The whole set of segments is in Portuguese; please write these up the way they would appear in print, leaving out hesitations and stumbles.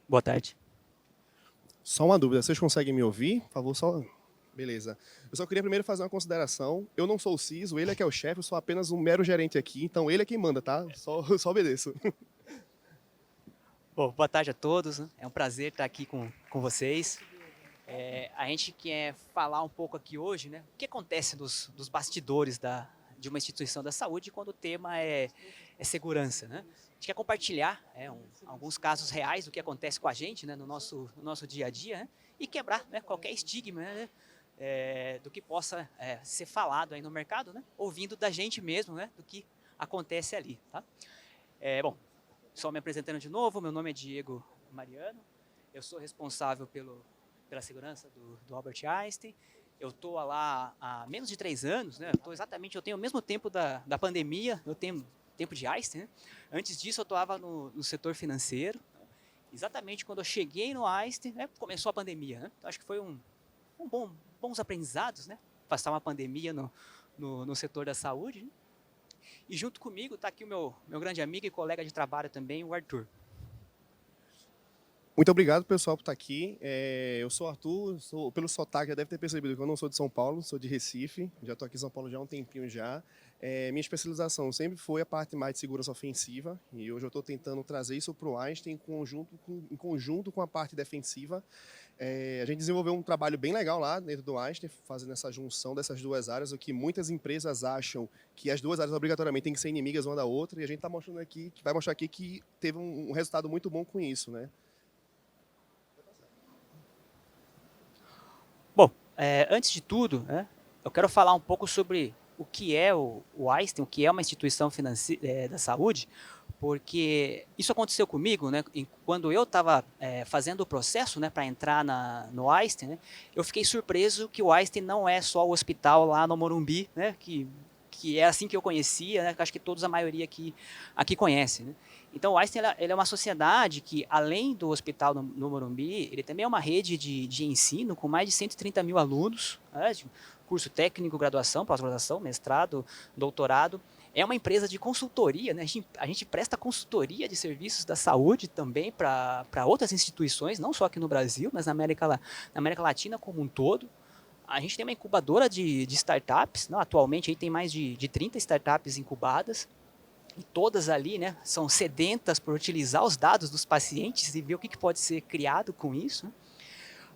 Boa tarde. Só uma dúvida, vocês conseguem me ouvir? Por favor, só. Beleza. Eu só queria primeiro fazer uma consideração. Eu não sou o CISO, ele é que é o chefe, eu sou apenas um mero gerente aqui, então ele é quem manda, tá? Só obedeço. Bom, boa tarde a todos, né? É um prazer estar aqui com vocês. A gente quer falar um pouco aqui hoje, né? O que acontece dos bastidores de uma instituição da saúde quando o tema é segurança, né? A gente quer compartilhar alguns casos reais do que acontece com a gente, né? No nosso dia a dia, né? E quebrar, né, qualquer estigma, né? Do que possa ser falado aí no mercado, né? Ouvindo da gente mesmo, né? Do que acontece ali, tá? Bom, só me apresentando de novo, meu nome é Diego Mariano, eu sou responsável pela segurança do Albert Einstein. Eu estou lá há menos de 3 anos, né? Eu tenho o mesmo tempo da pandemia, eu tenho tempo de Einstein, né? Antes disso eu atuava no setor financeiro. Exatamente quando eu cheguei no Einstein, né, começou a pandemia, né? Então acho que foi bons aprendizados, né? Passar uma pandemia no setor da saúde, né? E junto comigo está aqui o meu grande amigo e colega de trabalho também, o Arthur. Muito obrigado, pessoal, por estar aqui. Eu sou o Arthur, pelo sotaque já deve ter percebido que eu não sou de São Paulo, sou de Recife, já estou aqui em São Paulo já há um tempinho já. Minha especialização sempre foi a parte mais de segurança ofensiva, e hoje eu estou tentando trazer isso para o Einstein em conjunto com a parte defensiva. A gente desenvolveu um trabalho bem legal lá dentro do Einstein, fazendo essa junção dessas duas áreas, o que muitas empresas acham que as duas áreas obrigatoriamente têm que ser inimigas uma da outra, e a gente está mostrando aqui, vai mostrar aqui que teve um resultado muito bom com isso, né? Bom, antes de tudo, né, eu quero falar um pouco sobre o que é o Einstein, o que é uma instituição da saúde, porque isso aconteceu comigo, né, quando eu estava fazendo o processo, né, para entrar no Einstein, né, eu fiquei surpreso que o Einstein não é só o hospital lá no Morumbi, né, que é assim que eu conhecia, né, que acho que todos, a maioria aqui conhece, né. Então o Einstein ele é uma sociedade que, além do hospital no Morumbi, ele também é uma rede de ensino com mais de 130 mil alunos, né, de curso técnico, graduação, pós-graduação, mestrado, doutorado. É uma empresa de consultoria, né? A gente presta consultoria de serviços da saúde também para outras instituições, não só aqui no Brasil, mas na América Latina como um todo. A gente tem uma incubadora de startups, não? Atualmente aí tem mais de 30 startups incubadas, e todas ali, né, são sedentas por utilizar os dados dos pacientes e ver o que pode ser criado com isso, né?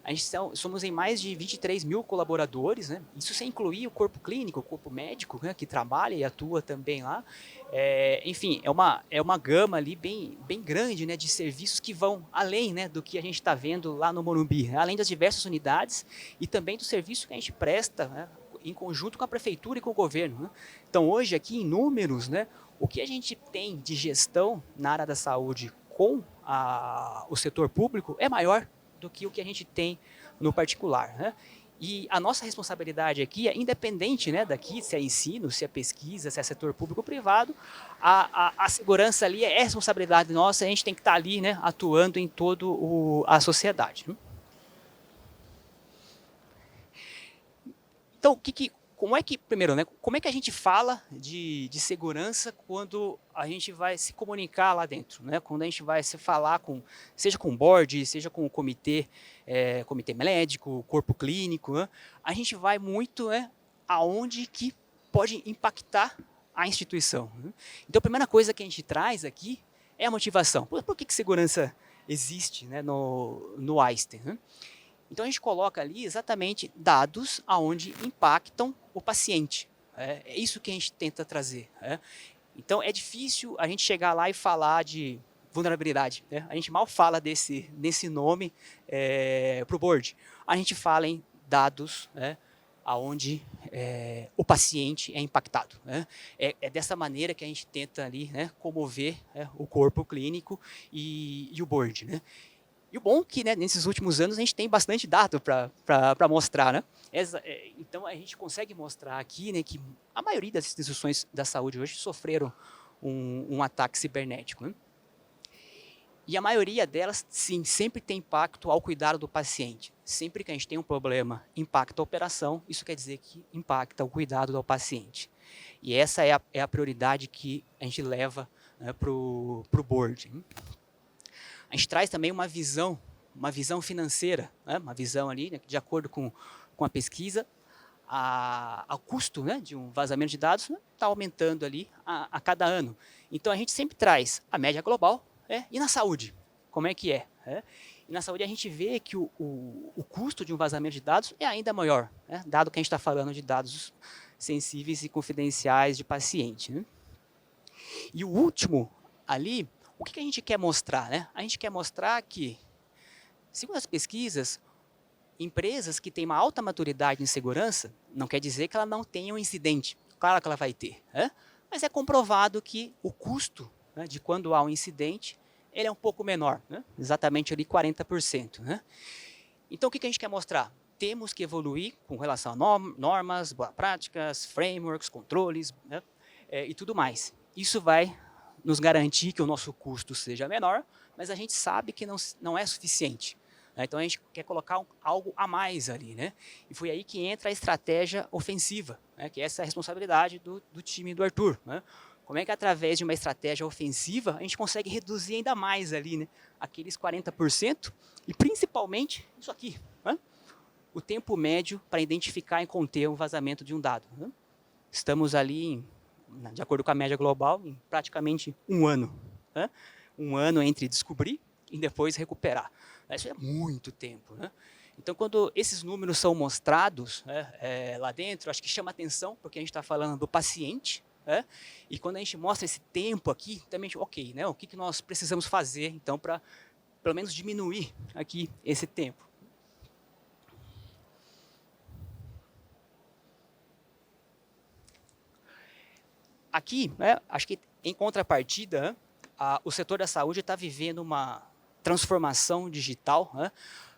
A gente somos em mais de 23 mil colaboradores, né? Isso sem incluir o corpo clínico, o corpo médico, né, que trabalha e atua também lá. Enfim, é uma gama ali bem grande, né, de serviços que vão além, né, do que a gente está vendo lá no Morumbi, né? Além das diversas unidades e também do serviço que a gente presta, né, em conjunto com a prefeitura e com o governo, né? Então hoje aqui em números, né, o que a gente tem de gestão na área da saúde com o setor público é maior do que o que a gente tem no particular, né? E a nossa responsabilidade aqui é independente, né, daqui, se é ensino, se é pesquisa, se é setor público ou privado, a segurança ali é responsabilidade nossa, a gente tem que estar ali, né, atuando em toda a sociedade. Então, primeiro, né, como é que a gente fala de segurança quando a gente vai se comunicar lá dentro, né? Quando a gente vai se falar seja com o board, seja com o comitê médico, corpo clínico, né? A gente vai muito, né, aonde que pode impactar a instituição, né? Então, a primeira coisa que a gente traz aqui é a motivação. Por que segurança existe, né, no Einstein, né? Então a gente coloca ali exatamente dados aonde impactam o paciente. É isso que a gente tenta trazer. Então é difícil a gente chegar lá e falar de vulnerabilidade, né? A gente mal fala desse nome para o board. A gente fala em dados, né, aonde o paciente é impactado, né? É dessa maneira que a gente tenta ali, né, comover, o corpo clínico e o board, né? E o bom é que, né, nesses últimos anos a gente tem bastante dado para mostrar, né? Então a gente consegue mostrar aqui, né, que a maioria das instituições da saúde hoje sofreram um ataque cibernético, né? E a maioria delas, sim, sempre tem impacto ao cuidado do paciente. Sempre que a gente tem um problema, impacta a operação, isso quer dizer que impacta o cuidado do paciente. E essa é a prioridade que a gente leva, né, para o board. A gente traz também uma visão financeira, né? Uma visão ali, né, de acordo com a pesquisa, o custo, né, de um vazamento de dados está aumentando ali a cada ano. Então a gente sempre traz a média global, e na saúde, como é que é? E na saúde a gente vê que o custo de um vazamento de dados é ainda maior, né, dado que a gente está falando de dados sensíveis e confidenciais de paciente, né? E o último ali, o que a gente quer mostrar? Né? A gente quer mostrar que, segundo as pesquisas, empresas que têm uma alta maturidade em segurança, não quer dizer que ela não tenha um incidente. Claro que ela vai ter, né? Mas é comprovado que o custo, né, de quando há um incidente, ele é um pouco menor, né? Exatamente ali 40%. Né? Então o que a gente quer mostrar? Temos que evoluir com relação a normas, boas práticas, frameworks, controles, né, e tudo mais. Isso vai nos garantir que o nosso custo seja menor, mas a gente sabe que não é suficiente. Então a gente quer colocar algo a mais ali, né? E foi aí que entra a estratégia ofensiva, né? Que é essa responsabilidade do time do Arthur, né? Como é que através de uma estratégia ofensiva a gente consegue reduzir ainda mais ali, né? Aqueles 40% e principalmente isso aqui, né? O tempo médio para identificar e conter um vazamento de um dado, né? Estamos ali, de acordo com a média global, em praticamente um ano, né? Um ano entre descobrir e depois recuperar. Isso é muito tempo, né? Então, quando esses números são mostrados, né, lá dentro, acho que chama atenção, porque a gente está falando do paciente, né? E quando a gente mostra esse tempo aqui, também, ok, né? O que nós precisamos fazer, então, para pelo menos diminuir aqui esse tempo? Aqui, né, acho que em contrapartida, o setor da saúde está vivendo uma transformação digital, né?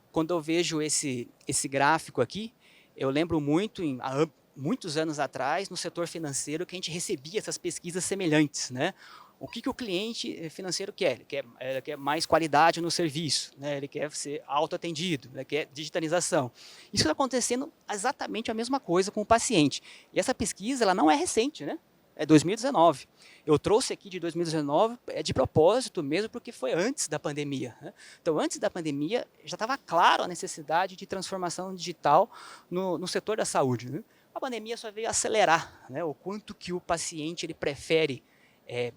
Quando eu vejo esse gráfico aqui, eu lembro muito, há muitos anos atrás, no setor financeiro, que a gente recebia essas pesquisas semelhantes, né? O que o cliente financeiro quer? Ele quer mais qualidade no serviço, né? Ele quer ser autoatendido, ele quer digitalização. Isso está acontecendo exatamente a mesma coisa com o paciente. E essa pesquisa ela não é recente, né? É 2019. Eu trouxe aqui de 2019 de propósito mesmo, porque foi antes da pandemia, né? Então, antes da pandemia, já estava claro a necessidade de transformação digital no setor da saúde, né? A pandemia só veio acelerar, né, o quanto que o paciente ele prefere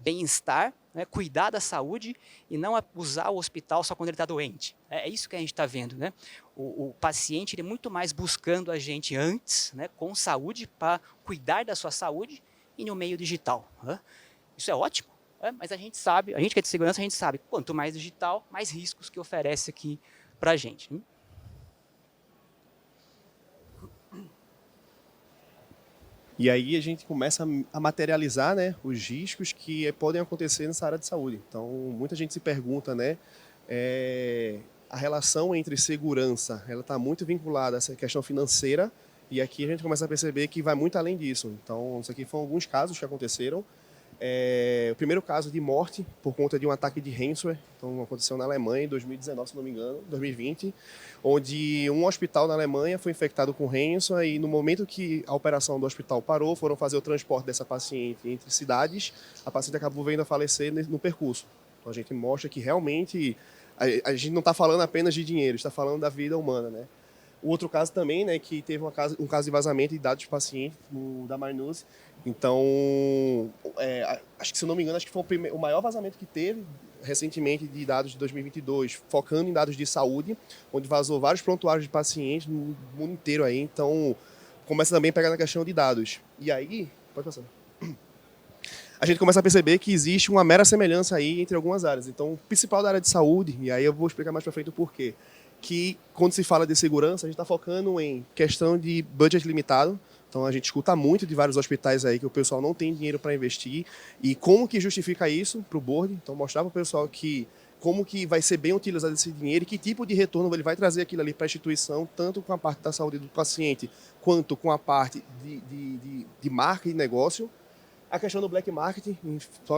bem-estar, né, cuidar da saúde e não usar o hospital só quando ele está doente. É isso que a gente está vendo, né? O paciente ele é muito mais buscando a gente antes, né, com saúde, para cuidar da sua saúde e no meio digital, né? Isso é ótimo, né? Mas a gente sabe, a gente que é de segurança, a gente sabe, quanto mais digital, mais riscos que oferece aqui para a gente, né? E aí a gente começa a materializar, né, os riscos que podem acontecer nessa área de saúde. Então, muita gente se pergunta, né, a relação entre segurança, ela está muito vinculada a essa questão financeira, e aqui a gente começa a perceber que vai muito além disso. Então, isso aqui foram alguns casos que aconteceram. O primeiro caso de morte por conta de um ataque de ransomware, então aconteceu na Alemanha em 2019, se não me engano, 2020, onde um hospital na Alemanha foi infectado com ransomware e no momento que a operação do hospital parou, foram fazer o transporte dessa paciente entre cidades, a paciente acabou vindo a falecer no percurso. Então a gente mostra que realmente a gente não está falando apenas de dinheiro, está falando da vida humana, né? O outro caso também, né, que teve um caso de vazamento de dados de paciente da Marnuse. Então, acho que, se eu não me engano, acho que foi o maior vazamento que teve recentemente de dados de 2022, focando em dados de saúde, onde vazou vários prontuários de pacientes no mundo inteiro aí. Então, começa também a pegar na questão de dados. E aí, pode passar. A gente começa a perceber que existe uma mera semelhança aí entre algumas áreas. Então, o principal da área de saúde, e aí eu vou explicar mais para frente o porquê, que quando se fala de segurança, a gente está focando em questão de budget limitado. Então a gente escuta muito de vários hospitais aí que o pessoal não tem dinheiro para investir. E como que justifica isso para o board? Então mostrar para o pessoal que como que vai ser bem utilizado esse dinheiro e que tipo de retorno ele vai trazer aquilo ali para a instituição, tanto com a parte da saúde do paciente, quanto com a parte de marca e negócio. A questão do black marketing,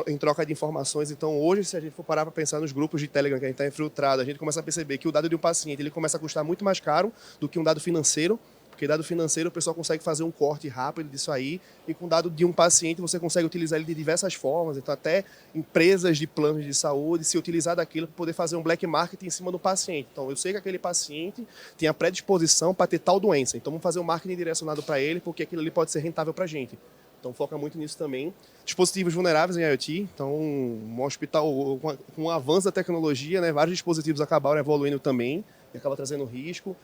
em troca de informações. Então, hoje, se a gente for parar para pensar nos grupos de Telegram que a gente está infiltrado, a gente começa a perceber que o dado de um paciente ele começa a custar muito mais caro do que um dado financeiro, Porque dado financeiro, o pessoal consegue fazer um corte rápido disso aí, e com dado de um paciente, você consegue utilizar ele de diversas formas. Então, até empresas de planos de saúde se utilizar daquilo para poder fazer um black market em cima do paciente. Então, eu sei que aquele paciente tem a predisposição para ter tal doença. Então, vamos fazer um marketing direcionado para ele, porque aquilo ali pode ser rentável para a gente. Então, foca muito nisso também. Dispositivos vulneráveis em IoT. Então, um hospital, com o avanço da tecnologia, né, vários dispositivos acabaram evoluindo também, e acaba trazendo risco.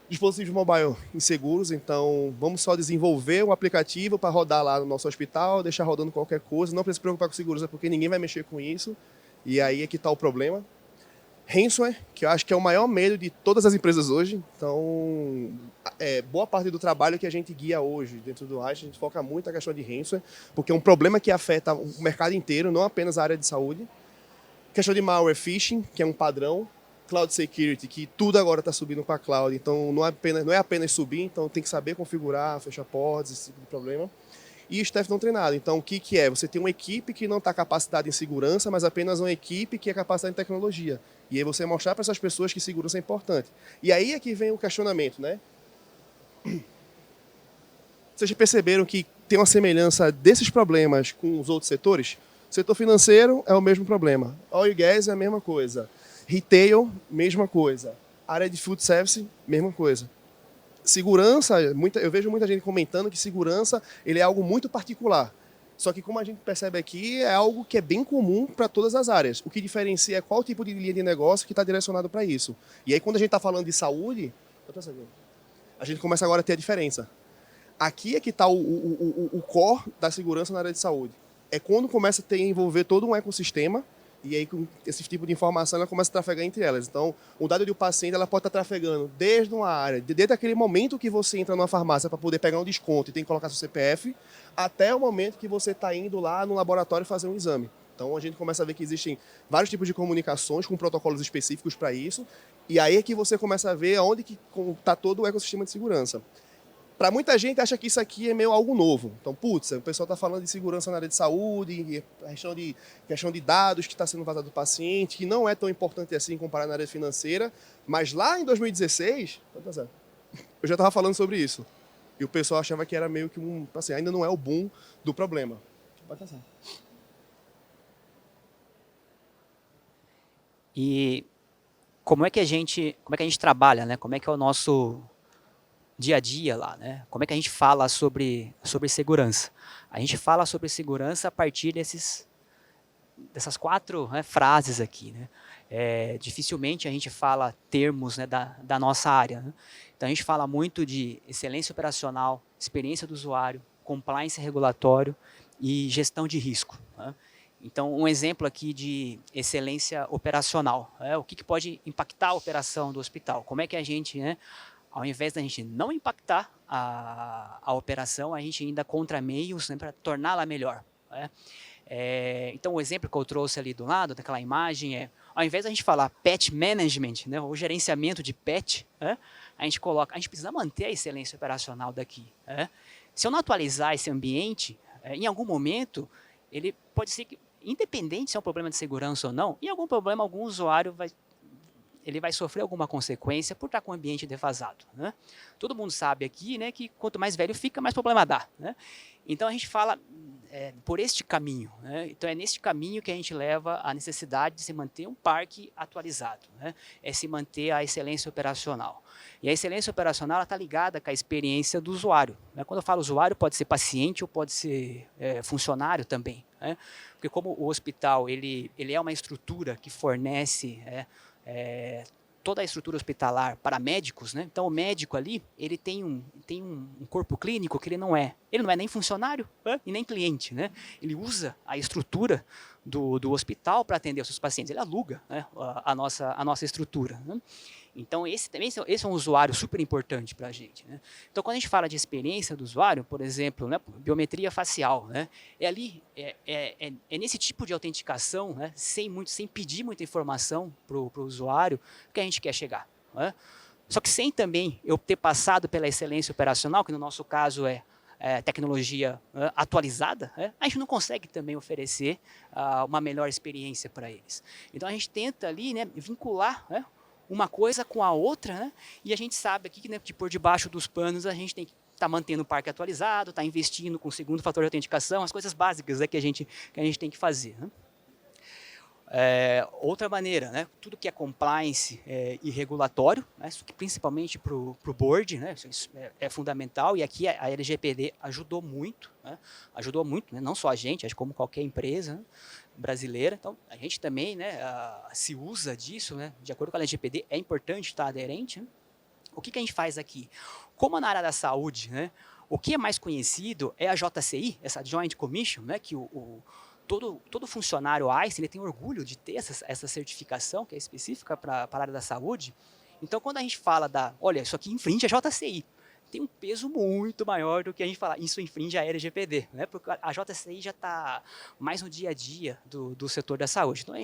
Dispositivos mobile inseguros, então vamos só desenvolver um aplicativo para rodar lá no nosso hospital, deixar rodando qualquer coisa, não precisa se preocupar com segurança porque ninguém vai mexer com isso, e aí é que está o problema. Ransomware, que eu acho que é o maior medo de todas as empresas hoje, então boa parte do trabalho que a gente guia hoje dentro do Einstein, a gente foca muito na questão de ransomware, porque é um problema que afeta o mercado inteiro, não apenas a área de saúde. Questão de malware phishing, que é um padrão. Cloud Security, que tudo agora está subindo para a cloud, então não é apenas subir, então tem que saber configurar, fechar portas, esse tipo de problema. E staff não treinado, então o que é? Você tem uma equipe que não está capacitada em segurança, mas apenas uma equipe que é capacitada em tecnologia. E aí você mostrar para essas pessoas que segurança é importante. E aí é que vem o questionamento, né? Vocês perceberam que tem uma semelhança desses problemas com os outros setores? O setor financeiro é o mesmo problema. Oil e gas é a mesma coisa. Retail, mesma coisa. Área de food service, mesma coisa. Segurança, eu vejo muita gente comentando que segurança ele é algo muito particular. Só que como a gente percebe aqui, é algo que é bem comum para todas as áreas. O que diferencia é qual tipo de linha de negócio que está direcionado para isso. E aí quando a gente está falando de saúde, a gente começa agora a ter a diferença. Aqui é que está o core da segurança na área de saúde. É quando começa a envolver todo um ecossistema. E aí, com esse tipo de informação, ela começa a trafegar entre elas. Então, o dado do paciente, ela pode estar trafegando desde uma área, desde aquele momento que você entra numa farmácia para poder pegar um desconto e tem que colocar seu CPF, até o momento que você está indo lá no laboratório fazer um exame. Então, a gente começa a ver que existem vários tipos de comunicações com protocolos específicos para isso. E aí é que você começa a ver onde está todo o ecossistema de segurança. Para muita gente, acha que isso aqui é meio algo novo. Então, putz, o pessoal está falando de segurança na área de saúde, questão de dados que está sendo vazado do paciente, que não é tão importante assim comparado na área financeira. Mas lá em 2016, eu já estava falando sobre isso. E o pessoal achava que era meio que assim, ainda não é o boom do problema. E como é que a gente trabalha, né? Como é que é o nosso dia a dia lá, né? Como é que a gente fala sobre segurança? A gente fala sobre segurança a partir dessas 4, né, frases aqui, né? Dificilmente a gente fala termos, né, da nossa área, né? Então a gente fala muito de excelência operacional, experiência do usuário, compliance regulatório e gestão de risco, né? Então, um exemplo aqui de excelência operacional, o que pode impactar a operação do hospital? Como é que a gente, né, ao invés da gente não impactar a operação, a gente ainda encontra meios, né, para torná-la melhor, né? Então, o exemplo que eu trouxe ali do lado, daquela imagem, ao invés da gente falar patch management, né, ou gerenciamento de patch, a gente precisa manter a excelência operacional daqui, né? Se eu não atualizar esse ambiente, em algum momento, ele pode ser que, independente se é um problema de segurança ou não, em algum problema, algum usuário vai sofrer alguma consequência por estar com o ambiente defasado, né? Todo mundo sabe aqui, né, que quanto mais velho fica, mais problema dá, né? Então a gente fala por este caminho, né? Então é neste caminho que a gente leva a necessidade de se manter um parque atualizado, né? É se manter a excelência operacional. E a excelência operacional está ligada com a experiência do usuário, né? Quando eu falo usuário, pode ser paciente ou pode ser funcionário também, né? Porque como o hospital ele é uma estrutura que fornece toda a estrutura hospitalar para médicos, né? Então o médico ali ele tem um corpo clínico que ele não é nem funcionário, né, e nem cliente, né? Ele usa a estrutura do hospital para atender os seus pacientes, ele aluga, né, a nossa estrutura, né? Então esse é um usuário super importante para a gente, né? Então quando a gente fala de experiência do usuário, por exemplo, né, biometria facial, né, é nesse tipo de autenticação, né, sem pedir muita informação para o usuário, que a gente quer chegar, né? Só que sem também eu ter passado pela excelência operacional, que no nosso caso é tecnologia atualizada, a gente não consegue também oferecer uma melhor experiência para eles. Então a gente tenta ali, né, vincular, né, uma coisa com a outra, né? E a gente sabe aqui, né, que por debaixo dos panos a gente tem que estar mantendo o parque atualizado, estar investindo com o segundo fator de autenticação, as coisas básicas, né, que a gente tem que fazer, né? Outra maneira, né, tudo que é compliance e regulatório, né, isso que principalmente para o board, né, isso é fundamental, e aqui a LGPD ajudou muito, né, não só a gente, acho como qualquer empresa, né, brasileira. Então a gente também, né, se usa disso, né, de acordo com a LGPD, é importante estar aderente, né. O que a gente faz aqui? Como na área da saúde, né, o que é mais conhecido é a JCI, essa Joint Commission, né, que todo funcionário ICE ele tem orgulho de ter essa certificação que é específica para a área da saúde. Então, quando a gente fala olha, isso aqui infringe a JCI, tem um peso muito maior do que a gente falar, isso infringe a LGPD, né? Porque a JCI já está mais no dia a dia do setor da saúde. Então,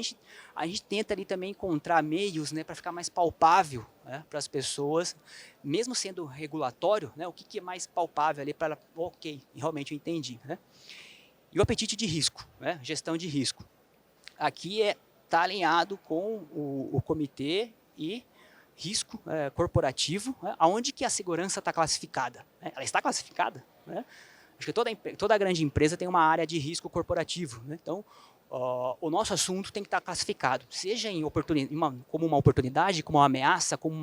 a gente tenta ali também encontrar meios, né, para ficar mais palpável, né, para as pessoas, mesmo sendo regulatório, né, o que é mais palpável ali para ela, ok, realmente eu entendi, né? E o apetite de risco, né? Gestão de risco. Aqui está alinhado com o comitê e risco corporativo, né? Onde que a segurança está classificada? Né? Ela está classificada, né? Acho que toda grande empresa tem uma área de risco corporativo, né? Então, o nosso assunto tem que estar classificado, seja como uma oportunidade, como uma ameaça, como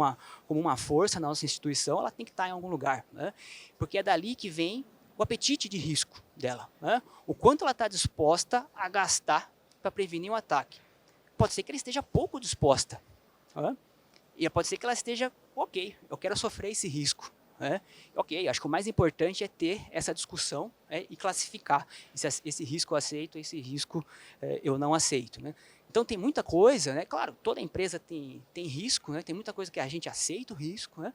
uma força na nossa instituição, ela tem que estar em algum lugar, né? Porque é dali que vem o apetite de risco dela, né? O quanto ela está disposta a gastar para prevenir um ataque. Pode ser que ela esteja pouco disposta, né? E pode ser que ela esteja, ok, eu quero sofrer esse risco, né? Ok, acho que o mais importante é ter essa discussão, né, e classificar esse risco eu aceito, esse risco eu não aceito, né? Então tem muita coisa, né? Claro, toda empresa tem risco, né? Tem muita coisa que a gente aceita o risco, né?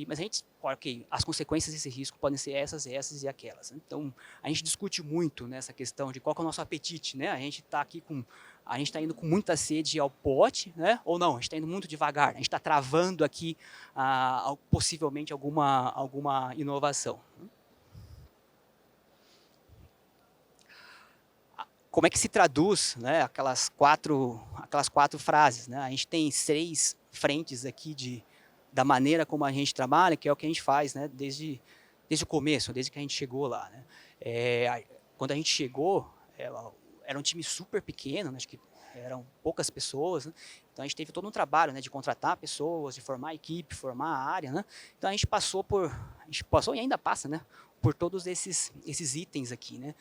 Mas a gente, ok, as consequências desse risco podem ser essas e aquelas, né? Então a gente discute muito nessa questão de qual que é o nosso apetite, né? A gente está indo com muita sede ao pote, né? Ou não, a gente está indo muito devagar, a gente está travando aqui possivelmente alguma inovação. Como é que se traduz, né, aquelas quatro frases, né? A gente tem 6 frentes aqui da maneira como a gente trabalha, que é o que a gente faz, né, desde o começo, desde que a gente chegou lá, né? Quando a gente chegou, era um time super pequeno, né, acho que eram poucas pessoas, né? Então a gente teve todo um trabalho, né, de contratar pessoas, de formar a equipe, formar a área, né? Então a gente passou e ainda passa, né, por todos esses itens aqui, né?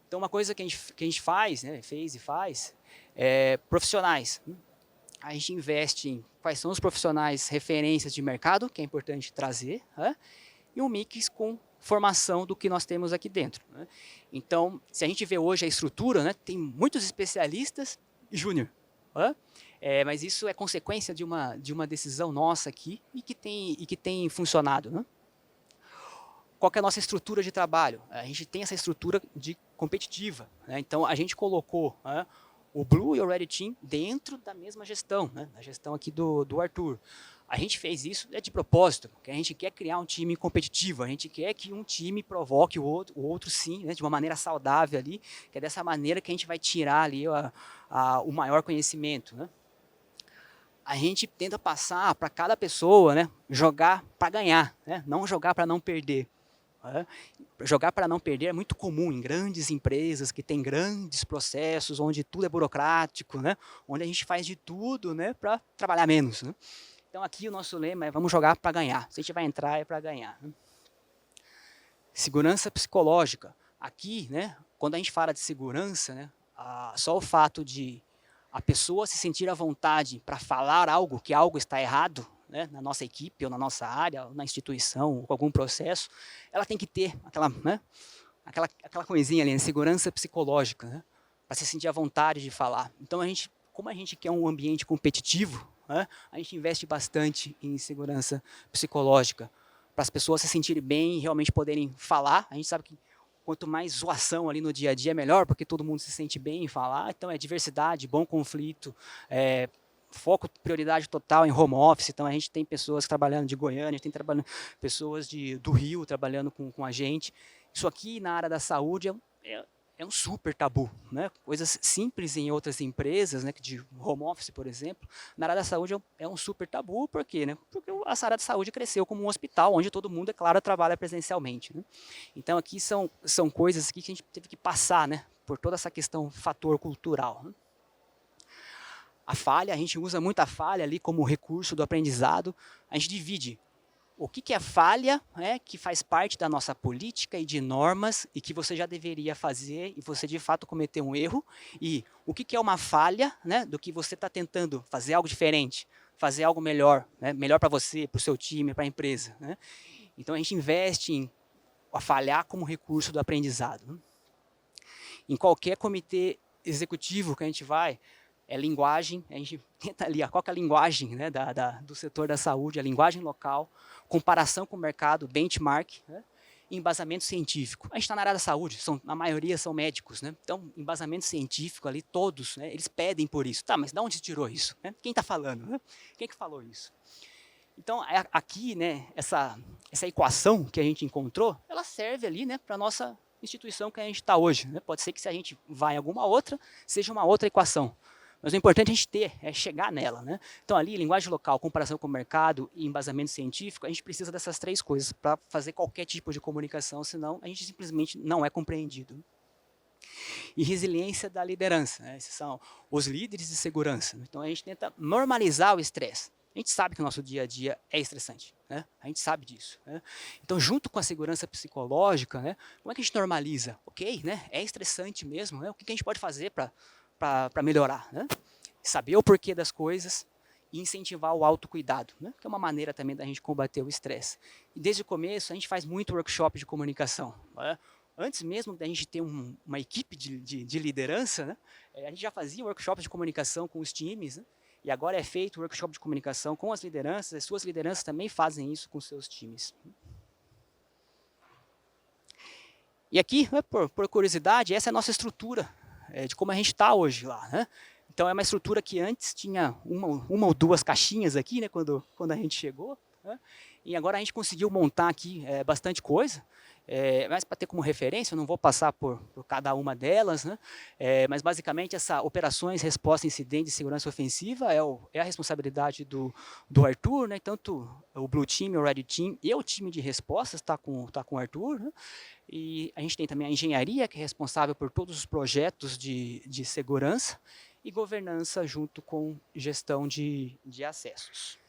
Então uma coisa que a gente faz, né, fez e faz, profissionais. A gente investe em quais são os profissionais referências de mercado, que é importante trazer, né? E um mix com formação do que nós temos aqui dentro, né? Então, se a gente vê hoje a estrutura, né, tem muitos especialistas e júnior, né? Mas isso é consequência de uma decisão nossa aqui e que tem funcionado, né? Qual que é a nossa estrutura de trabalho? A gente tem essa estrutura de competitiva, né? Então a gente colocou, né, o Blue e o Red Team dentro da mesma gestão, né, da gestão aqui do Arthur. A gente fez isso de propósito, porque a gente quer criar um time competitivo, a gente quer que um time provoque o outro sim, né, de uma maneira saudável ali, que é dessa maneira que a gente vai tirar ali o maior conhecimento, né? A gente tenta passar para cada pessoa, né, jogar para ganhar, né, não jogar para não perder. Jogar para não perder é muito comum em grandes empresas que têm grandes processos, onde tudo é burocrático, né? Onde a gente faz de tudo, né, para trabalhar menos, né? Então aqui o nosso lema é vamos jogar para ganhar. Se a gente vai entrar é para ganhar, né? Segurança psicológica. Aqui, né, quando a gente fala de segurança, né, só o fato de a pessoa se sentir à vontade para falar que algo está errado, né, na nossa equipe, ou na nossa área, ou na instituição, ou com algum processo, ela tem que ter aquela coisinha ali, segurança psicológica, né, para se sentir à vontade de falar. Então, como a gente quer um ambiente competitivo, né, a gente investe bastante em segurança psicológica, para as pessoas se sentirem bem e realmente poderem falar. A gente sabe que quanto mais zoação ali no dia a dia é melhor, porque todo mundo se sente bem em falar. Então é diversidade, bom conflito, foco, prioridade total em home office. Então a gente tem pessoas trabalhando de Goiânia, a gente tem pessoas do Rio trabalhando com a gente. Isso aqui na área da saúde é é um super tabu, né? Coisas simples em outras empresas, né, de home office, por exemplo, na área da saúde é um super tabu, por quê, né? Porque a área da saúde cresceu como um hospital, onde todo mundo, é claro, trabalha presencialmente, né? Então aqui são coisas aqui que a gente teve que passar, né, por toda essa questão, fator cultural, né? A falha, a gente usa muito a falha ali como recurso do aprendizado, a gente divide o que é falha, né, que faz parte da nossa política e de normas e que você já deveria fazer e você de fato cometeu um erro, e o que é uma falha, né, do que você está tentando fazer algo diferente, fazer algo melhor, né, melhor para você, para o seu time, para a empresa, né? Então a gente investe em a falhar como recurso do aprendizado, né? Em qualquer comitê executivo que a gente vai, é linguagem, a gente tenta ali, qual que é a linguagem, né, do setor da saúde, a linguagem local, comparação com o mercado, benchmark, né, embasamento científico. A gente está na área da saúde, a maioria são médicos, né, então embasamento científico ali, todos, né, eles pedem por isso. Tá, mas de onde se tirou isso? Né? Quem está falando? Né? Quem que falou isso? Então, aqui, né, essa equação que a gente encontrou, ela serve ali, né, para a nossa instituição que a gente está hoje, né? Pode ser que se a gente vá em alguma outra, seja uma outra equação. Mas o importante é a gente chegar nela, né? Então ali, linguagem local, comparação com o mercado e embasamento científico, a gente precisa dessas três coisas para fazer qualquer tipo de comunicação, senão a gente simplesmente não é compreendido. E resiliência da liderança, né? Esses são os líderes de segurança. Então a gente tenta normalizar o estresse. A gente sabe que o nosso dia a dia é estressante, né? A gente sabe disso, né? Então, junto com a segurança psicológica, né, como é que a gente normaliza? Ok, né? É estressante mesmo, né? O que a gente pode fazer para melhorar, né? Saber o porquê das coisas e incentivar o autocuidado, né? Que é uma maneira também da gente combater o estresse. E desde o começo a gente faz muito workshop de comunicação, né? Antes mesmo da gente ter uma equipe de liderança, né, a gente já fazia workshops de comunicação com os times, né, e agora é feito workshop de comunicação com as lideranças, as suas lideranças também fazem isso com seus times. E aqui, né, por curiosidade, essa é a nossa estrutura de como a gente está hoje lá, né? Então é uma estrutura que antes tinha uma ou duas caixinhas aqui, né, quando a gente chegou, né? E agora a gente conseguiu montar aqui bastante coisa. Mas para ter como referência, eu não vou passar por cada uma delas, né? Mas basicamente essa operações, resposta, incidente e segurança ofensiva é a responsabilidade do Arthur, né? Tanto o Blue Team, o Red Team e o time de respostas está com o Arthur, né? E a gente tem também a engenharia, que é responsável por todos os projetos de segurança, e governança junto com gestão de acessos.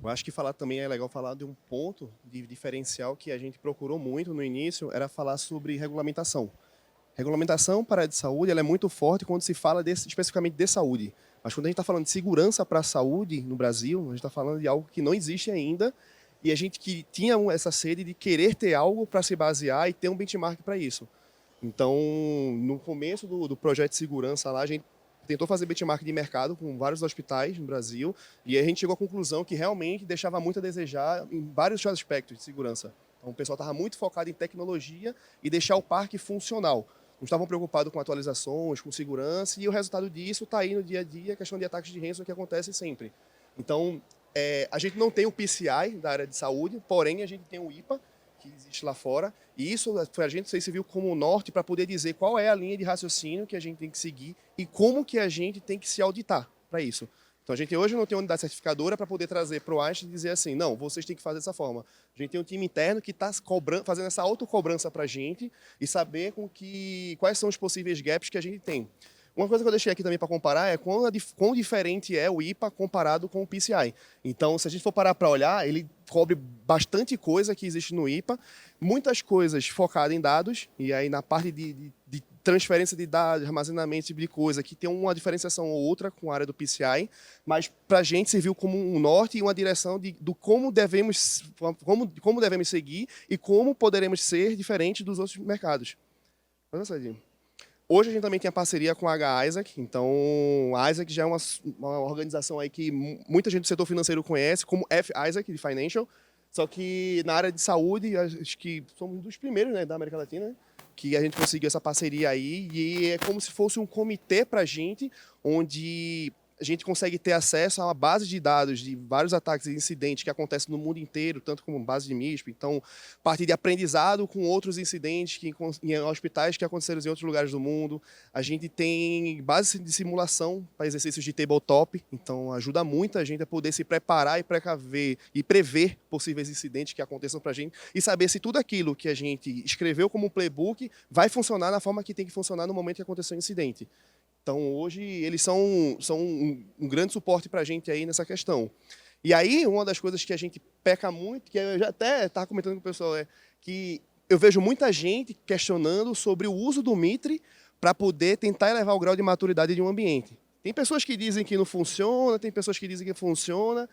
Eu acho que falar também é legal falar de um ponto de diferencial que a gente procurou muito no início, era falar sobre regulamentação. Regulamentação para a área de saúde ela é muito forte quando se fala especificamente de saúde. Mas quando a gente está falando de segurança para a saúde no Brasil, a gente está falando de algo que não existe ainda, e a gente que tinha essa sede de querer ter algo para se basear e ter um benchmark para isso. Então, no começo do projeto de segurança lá, a gente tentou fazer benchmark de mercado com vários hospitais no Brasil, e a gente chegou à conclusão que realmente deixava muito a desejar em vários aspectos de segurança. Então, o pessoal estava muito focado em tecnologia e deixar o parque funcional. Não estavam preocupados com atualizações, com segurança, e o resultado disso está aí no dia a dia, a questão de ataques de ransomware que acontece sempre. Então, a gente não tem o PCI da área de saúde, porém a gente tem o IPA, que existe lá fora, e isso a gente se viu como o norte para poder dizer qual é a linha de raciocínio que a gente tem que seguir e como que a gente tem que se auditar para isso. Então a gente hoje não tem uma unidade certificadora para poder trazer para o Einstein e dizer assim, não, vocês têm que fazer dessa forma. A gente tem um time interno que está fazendo essa autocobrança para a gente e saber quais são os possíveis gaps que a gente tem. Uma coisa que eu deixei aqui também para comparar é quão diferente é o IPA comparado com o PCI. Então, se a gente for parar para olhar, ele cobre bastante coisa que existe no IPA, muitas coisas focadas em dados, e aí na parte de transferência de dados, armazenamento, esse tipo de coisa, que tem uma diferenciação ou outra com a área do PCI, mas para a gente serviu como um norte e uma direção do como devemos seguir e como poderemos ser diferentes dos outros mercados. Olha só, Edinho. Hoje a gente também tem a parceria com a H-Isaac, então a Isaac já é uma organização aí que muita gente do setor financeiro conhece, como F-Isaac, de Financial, só que na área de saúde, acho que somos um dos primeiros, né, da América Latina, né, que a gente conseguiu essa parceria aí, e é como se fosse um comitê para a gente, onde a gente consegue ter acesso a uma base de dados de vários ataques e incidentes que acontecem no mundo inteiro, tanto como base de MISP. Então, parte de aprendizado com outros incidentes em hospitais que aconteceram em outros lugares do mundo. A gente tem base de simulação para exercícios de tabletop. Então, ajuda muito a gente a poder se preparar e precaver e prever possíveis incidentes que aconteçam para a gente e saber se tudo aquilo que a gente escreveu como um playbook vai funcionar na forma que tem que funcionar no momento que aconteceu o incidente. Então, hoje, eles são um grande suporte para a gente aí nessa questão. E aí, uma das coisas que a gente peca muito, que eu já até estava comentando com o pessoal, é que eu vejo muita gente questionando sobre o uso do Mitre para poder tentar elevar o grau de maturidade de um ambiente. Tem pessoas que dizem que não funciona, tem pessoas que dizem que funciona.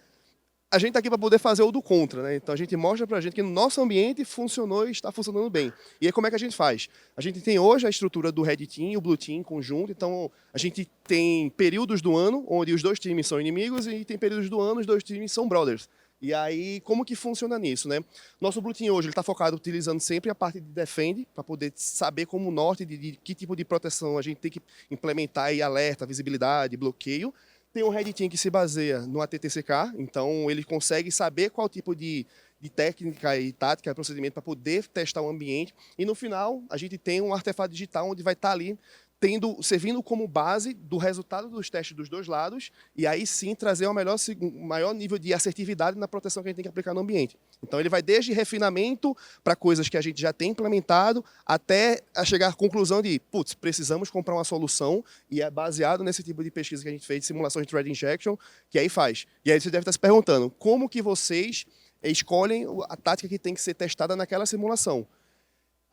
A gente está aqui para poder fazer o do contra, né? Então a gente mostra para a gente que no nosso ambiente funcionou e está funcionando bem. E aí como é que a gente faz? A gente tem hoje a estrutura do Red Team e o Blue Team conjunto, então a gente tem períodos do ano onde os dois times são inimigos e tem períodos do ano onde os dois times são brothers. E aí, como que funciona nisso, né? Nosso Blue Team hoje está focado utilizando sempre a parte de defend, para poder saber como o norte, de que tipo de proteção a gente tem que implementar aí, alerta, visibilidade, bloqueio. Tem um Red Team que se baseia no ATTCK, então ele consegue saber qual tipo de técnica e tática, procedimento para poder testar o ambiente. E no final, a gente tem um artefato digital onde vai estar ali servindo como base do resultado dos testes dos dois lados e aí sim trazer um maior nível de assertividade na proteção que a gente tem que aplicar no ambiente. Então ele vai desde refinamento para coisas que a gente já tem implementado até a chegar à conclusão de, putz, precisamos comprar uma solução e é baseado nesse tipo de pesquisa que a gente fez de simulação de threat injection, que aí faz. E aí você deve estar se perguntando, como que vocês escolhem a tática que tem que ser testada naquela simulação?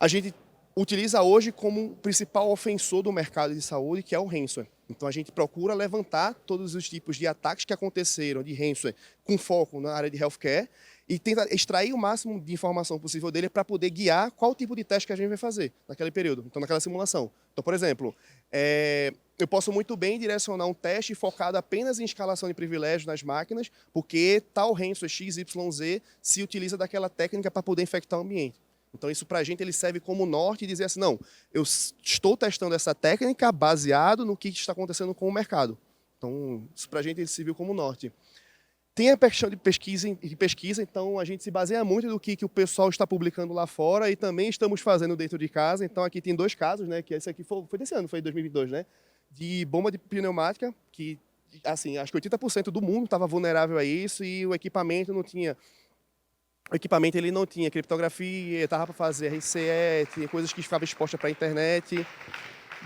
A gente utiliza hoje como principal ofensor do mercado de saúde, que é o ransomware. Então a gente procura levantar todos os tipos de ataques que aconteceram de ransomware com foco na área de healthcare e tenta extrair o máximo de informação possível dele para poder guiar qual tipo de teste que a gente vai fazer naquele período, então naquela simulação. Então, por exemplo, eu posso muito bem direcionar um teste focado apenas em escalação de privilégios nas máquinas, porque tal ransomware XYZ se utiliza daquela técnica para poder infectar o ambiente. Então, isso para a gente ele serve como norte e dizer assim, não, eu estou testando essa técnica baseado no que está acontecendo com o mercado. Então, isso para a gente ele serviu como norte. Tem a questão de pesquisa, então a gente se baseia muito do que o pessoal está publicando lá fora e também estamos fazendo dentro de casa. Então, aqui tem 2 casos, né, que esse aqui foi desse ano, foi em 2022, né, de bomba de pneumática, que, assim, acho que 80% do mundo estava vulnerável a isso e o equipamento não tinha... O equipamento ele não tinha criptografia, estava para fazer RCE, tinha coisas que ficavam expostas para a internet.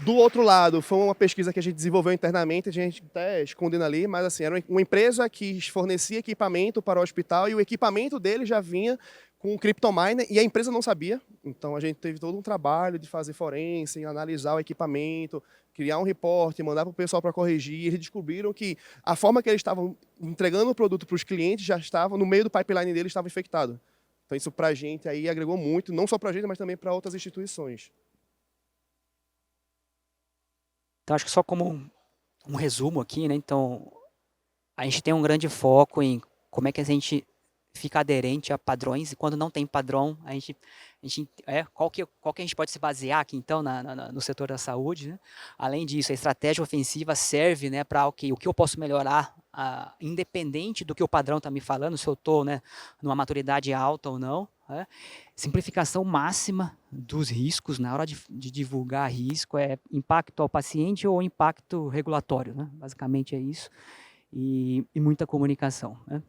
Do outro lado, foi uma pesquisa que a gente desenvolveu internamente, a gente até escondendo ali, mas assim, era uma empresa que fornecia equipamento para o hospital e o equipamento dele já vinha com CryptoMiner e a empresa não sabia. Então a gente teve todo um trabalho de fazer forense, analisar o equipamento, criar um reporte, mandar para o pessoal para corrigir. E eles descobriram que a forma que eles estavam entregando o produto para os clientes já estava, no meio do pipeline deles, estava infectado. Então isso para a gente aí agregou muito, não só para a gente, mas também para outras instituições. Então, acho que só como um resumo aqui, né? Então, a gente tem um grande foco em como é que a gente fica aderente a padrões e quando não tem padrão, qual que a gente pode se basear aqui, então, no setor da saúde, né? Além disso, a estratégia ofensiva serve, né, para o que eu posso melhorar, independente do que o padrão está me falando, se eu estou, né, numa maturidade alta ou não, né? Simplificação máxima dos riscos na hora de divulgar risco, impacto ao paciente ou impacto regulatório, né? Basicamente é isso, e muita comunicação, né?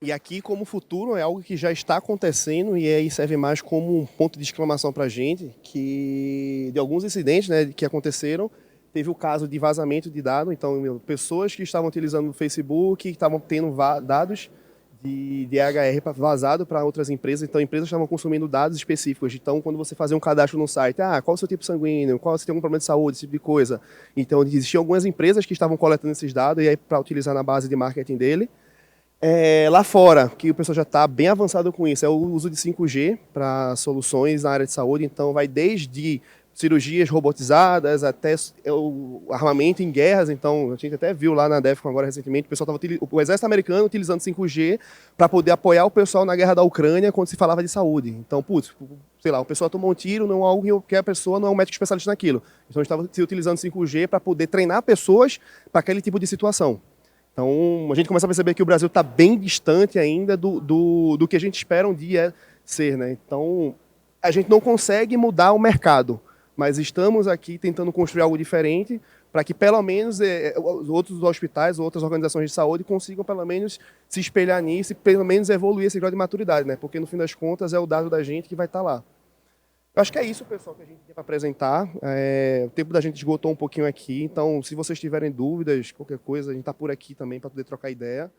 E aqui, como futuro, é algo que já está acontecendo e aí serve mais como um ponto de exclamação para a gente, que de alguns incidentes, né, que aconteceram, teve o caso de vazamento de dados, então pessoas que estavam utilizando o Facebook, que estavam tendo dados de DHR vazado para outras empresas, então empresas estavam consumindo dados específicos. Então, quando você fazia um cadastro no site, qual é o seu tipo sanguíneo, qual se tem algum problema de saúde, esse tipo de coisa. Então, existiam algumas empresas que estavam coletando esses dados e aí para utilizar na base de marketing dele. Lá fora, que o pessoal já está bem avançado com isso, é o uso de 5G para soluções na área de saúde, então vai desde cirurgias robotizadas, até o armamento em guerras. Então, a gente até viu lá na DEFCON agora recentemente, o exército americano utilizando 5G para poder apoiar o pessoal na guerra da Ucrânia quando se falava de saúde. Então, putz, sei lá, o pessoal tomou um tiro, não é algo que a pessoa não é um médico especialista naquilo. Então, a gente estava se utilizando 5G para poder treinar pessoas para aquele tipo de situação. Então, a gente começa a perceber que o Brasil está bem distante ainda do que a gente espera um dia ser, né? Então, a gente não consegue mudar o mercado, mas estamos aqui tentando construir algo diferente para que, pelo menos, os outros hospitais, outras organizações de saúde consigam, pelo menos, se espelhar nisso e, pelo menos, evoluir esse grau de maturidade, né? Porque, no fim das contas, é o dado da gente que vai estar lá. Eu acho que é isso, pessoal, que a gente tem para apresentar. O tempo da gente esgotou um pouquinho aqui, então, se vocês tiverem dúvidas, qualquer coisa, a gente está por aqui também para poder trocar ideia.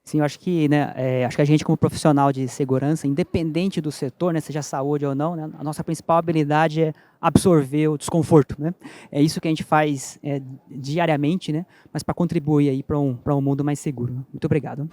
Sim, eu acho que, né, acho que a gente como profissional de segurança, independente do setor, né, seja saúde ou não, né, a nossa principal habilidade é absorver o desconforto, né? É isso que a gente faz diariamente, né, mas para contribuir aí para um mundo mais seguro. Muito obrigado.